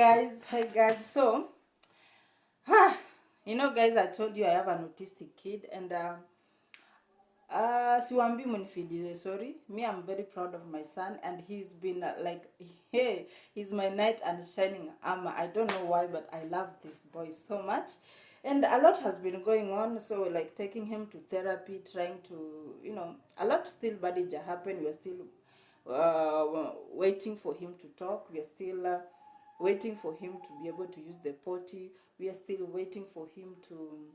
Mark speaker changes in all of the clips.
Speaker 1: Hi guys. So, guys, I told you I have an autistic kid, and siwambi munifilize, sorry. Me, I'm very proud of my son, and he's been hey, he's my knight and shining armor. I don't know why, but I love this boy so much. And a lot has been going on, so like taking him to therapy, trying to, a lot still badly happen. We're still waiting for him to talk. We're still waiting for him to be able to use the potty. We are still waiting for him to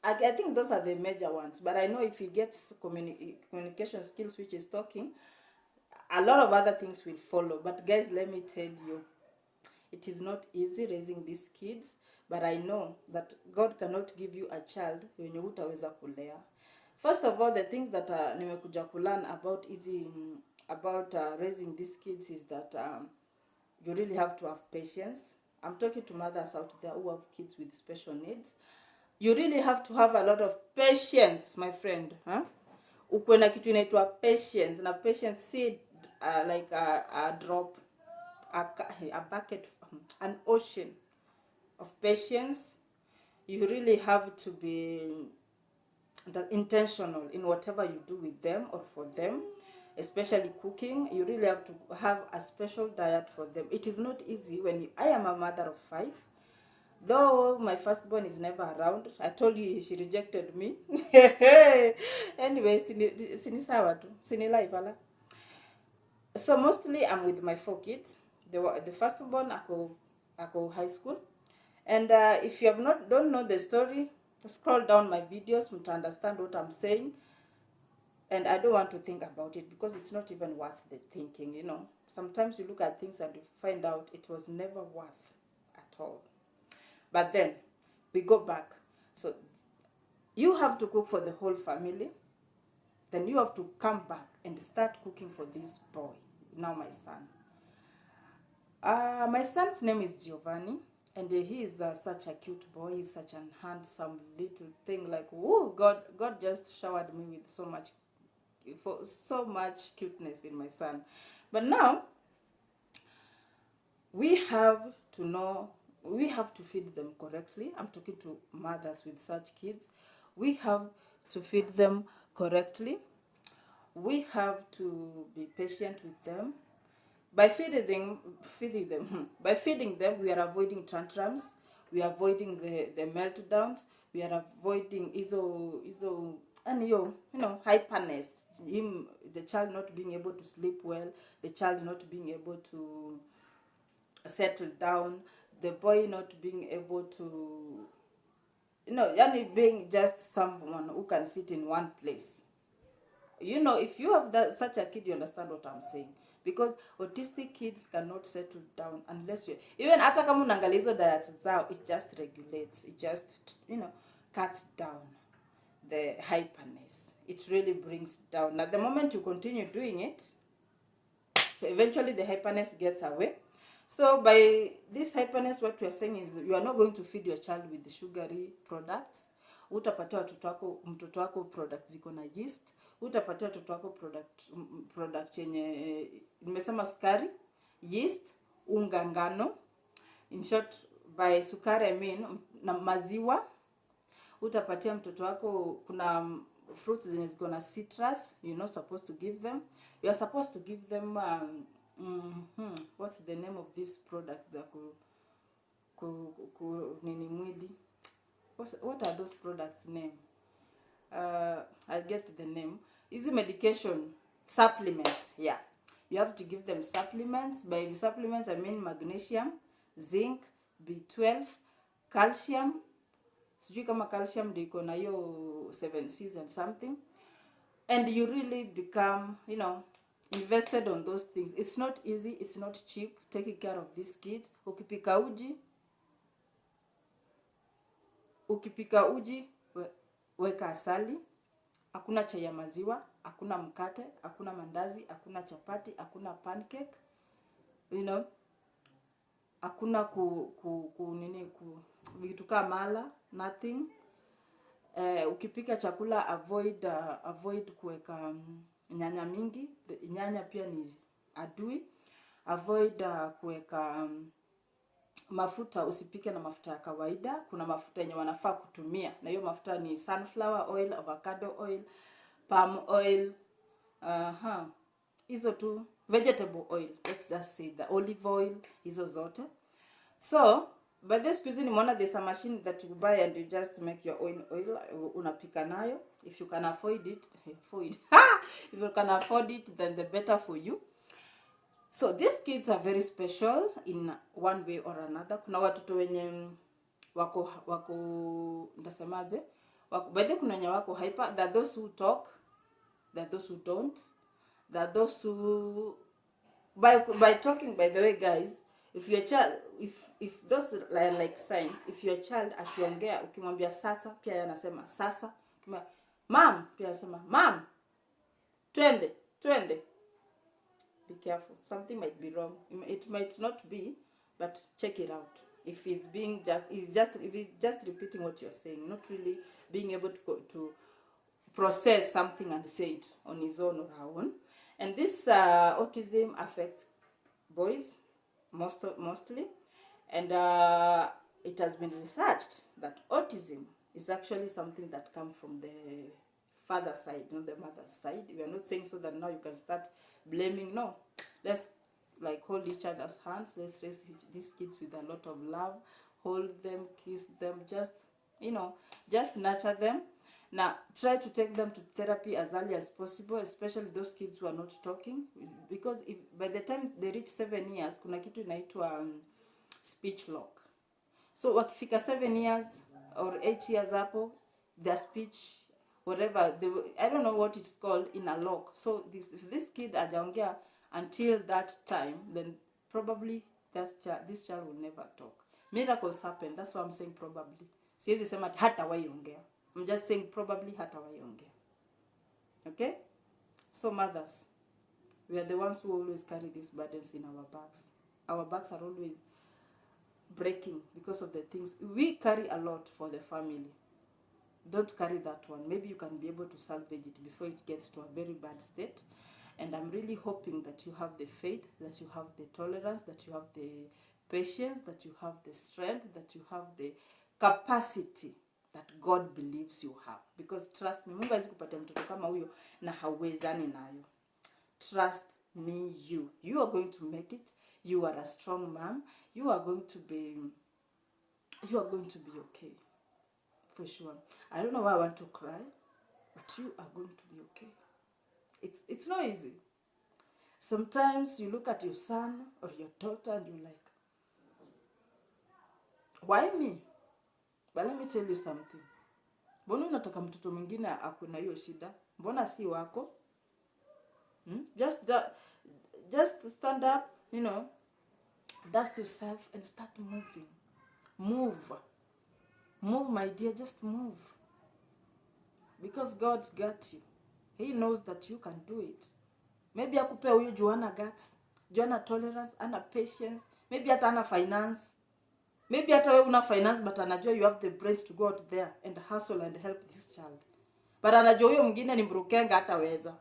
Speaker 1: I think those are the major ones, but I know if he gets communication skills, which is talking, a lot of other things will follow. But guys, let me tell you, it is not easy raising these kids, but I know that God cannot give you a child wenye hutaweza kulea. First of all, the things that nimekuja kulearn about raising these kids is that you really have to have patience. I'm talking to mothers out there who have kids with special needs. You really have to have a lot of patience, my friend. Ukuwe na kitu inaitwa patience, na patience si like a drop, a bucket, an ocean of patience. You really have to be intentional in whatever you do with them or for them, especially cooking. You really have to have a special diet for them. It is not easy I am a mother of 5. Though my firstborn is never around. I told you she rejected me. Anyway, sini sawa tu. Sini life ala. So mostly I'm with my 4 kids. The firstborn ako high school. And if you don't know the story, scroll down my videos to understand what I'm saying. And I don't want to think about it because it's not even worth the thinking, Sometimes you look at things and you find out it was never worth at all. But then we go back. So you have to cook for the whole family. Then you have to come back and start cooking for this boy, now my son. My son's name is Giovanni, and he is such a cute boy. He's such an handsome little thing. Like, whoa, God just showered me with so much cuteness in my son. But now we have to feed them correctly. I'm talking to mothers with such kids. We have to feed them correctly. We have to be patient with them. By feeding them, we are avoiding tantrums. We are avoiding the meltdowns. We are avoiding hyperness. The child not being able to sleep well, the child not being able to settle down, the boy not being able to, being just someone who can sit in one place. If you have such a kid, you understand what I'm saying. Because autistic kids cannot settle down unless you, even hata kama unaangalia hizo diets zao, it just regulates, it just, cuts down the hyperness. It really brings down. Now, the moment you continue doing it, eventually the hyperness gets away. So by this hyperness, what we are saying is you are not going to feed your child with the sugary products. Utapatia mtoto wako products ziko na yeast. Utapatia mtoto wako product yenye nimesema sukari, yeast, unga ngano. In short, by sukari I mean na maziwa. Utapatia mtoto wako kuna fruits zenye ziko na citrus. You're not supposed to give them. You are supposed to give them what's the name of these products that nini mwili? What are those products name? I'll get the name. Easy medication supplements. Yeah, you have to give them supplements. By supplements I mean magnesium, zinc, B12, calcium. Sijui kama calcium ndio iko na hiyo 7Cs and something. And you really become, invested on those things. It's not easy, it's not cheap taking care of these kids. Ukipika uji, weka asali. Hakuna chai ya maziwa, hakuna mkate, hakuna mandazi, hakuna chapati, hakuna pancake. Hakuna vitu kama mala, nothing. Ukipika chakula avoid kuweka nyanya mingi. Nyanya pia ni adui. Avoid kuweka mafuta usipike na mafuta ya kawaida. Kuna mafuta yenye wanafaa kutumia, na hiyo mafuta ni sunflower oil, avocado oil, palm oil, hizo tu, vegetable oil, let's just say the olive oil, hizo zote. So by this cuisine nimeona there's a machine that you buy and you just make your own oil, unapika nayo. If you can afford it, if you can afford it, then the better for you. So these kids are very special in one way or another. Kuna watoto wenye wako ndasemaje, by the kuna wenye wako hyper. There are those who talk, there are those who don't, there are those who by talking, by the way guys, if your child, if those like signs, if your child akiongea ukimwambia sasa, pia yanasema sasa. Mom, pia anasema mom, twende. Be careful, something might be wrong. It might not be, but check it out. If he's just repeating what you're saying, not really being able to process something and say it on his own or her own. And this autism affects boys mostly, and it has been researched that autism is actually something that comes from the father side, not the mother side. We are not saying so that now you can start blaming. No, let's like hold each other's hands. Let's raise these kids with a lot of love. Hold them, kiss them, just just nurture them. Now try to take them to therapy as early as possible, especially those kids who are not talking, because if by the time they reach 7 years kuna kitu inaitwa speech lock. So wakifika 7 years or 8 years hapo, their speech, whatever, I don't know what it's called, in a lock. So if this kid hajaongea until that time, then probably this child will never talk. Miracles happen, that's why I'm saying probably. Siwezi sema hata waiongea. I'm just saying probably hata waiongea. Okay? So mothers, we are the ones who always carry these burdens in our backs. Our backs are always breaking because of the things we carry a lot for the family. Don't carry that one. Maybe you can be able to salvage it before it gets to a very bad state. And I'm really hoping that you have the faith, that you have the tolerance, that you have the patience, that you have the strength, that you have the capacity that God believes you have. Because trust me, Mungu hawezi kupatia mtoto kama huyo na hauwezani nayo. Trust me, you are going to make it. You are a strong mom. You are going to be okay. For sure. I don't know why I want to cry, but you are going to be okay. It's not easy. Sometimes you look at your son or your daughter and you're like, why me? But let me tell you something. Mbona unataka mtoto mwingine akue na hiyo shida? Mbona si wako? Just stand up, dust yourself and start moving. Move, my dear, just move. Because God's got you. He knows that you can do it. Maybe akupe huyu Joanna guts, Joanna tolerance, ana patience, maybe hata ana finance. Maybe hata wewe una finance, but anajua you have the brains to go out there and hustle and help this child. But anajua huyo mwingine ni mrukenga hataweza.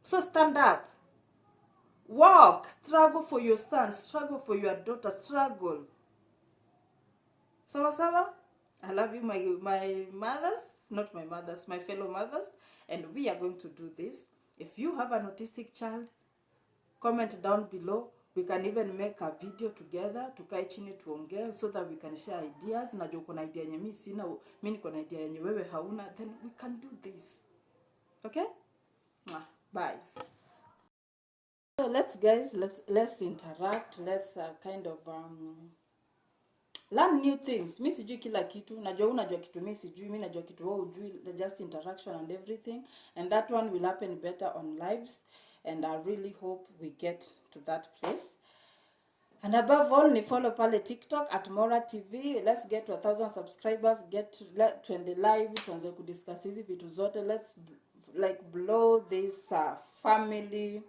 Speaker 1: So stand up. Walk, struggle for your son, struggle for your daughter, struggle. Sawa? I love you, my mothers, not my mothers, my fellow mothers, and we are going to do this. If you have an autistic child, comment down below. We can even make a video together, tukae chini tuongee, so that we can share ideas. Najua uko na idea yenye mimi sina, mimi niko na idea yenye wewe hauna, then we can do this. Okay? Bye. So let's interact. Let's kind of learn new things. Mimi sijui kila kitu. Najua unajua kitu mimi sijui, mimi najua kitu wewe hujui, just interaction and everything. And that one will happen better on lives. And I really hope we get to that place. And above all, ni follow pale TikTok at Mora TV. Let's get to 1,000 subscribers. Twende live, tuanze kudiscuss hizi vitu zote. Let's like blow this family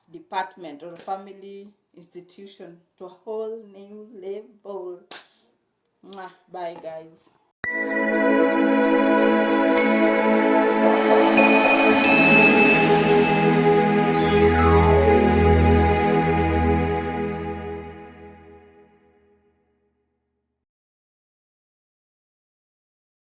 Speaker 1: department or family institution to a whole new level. Bye guys.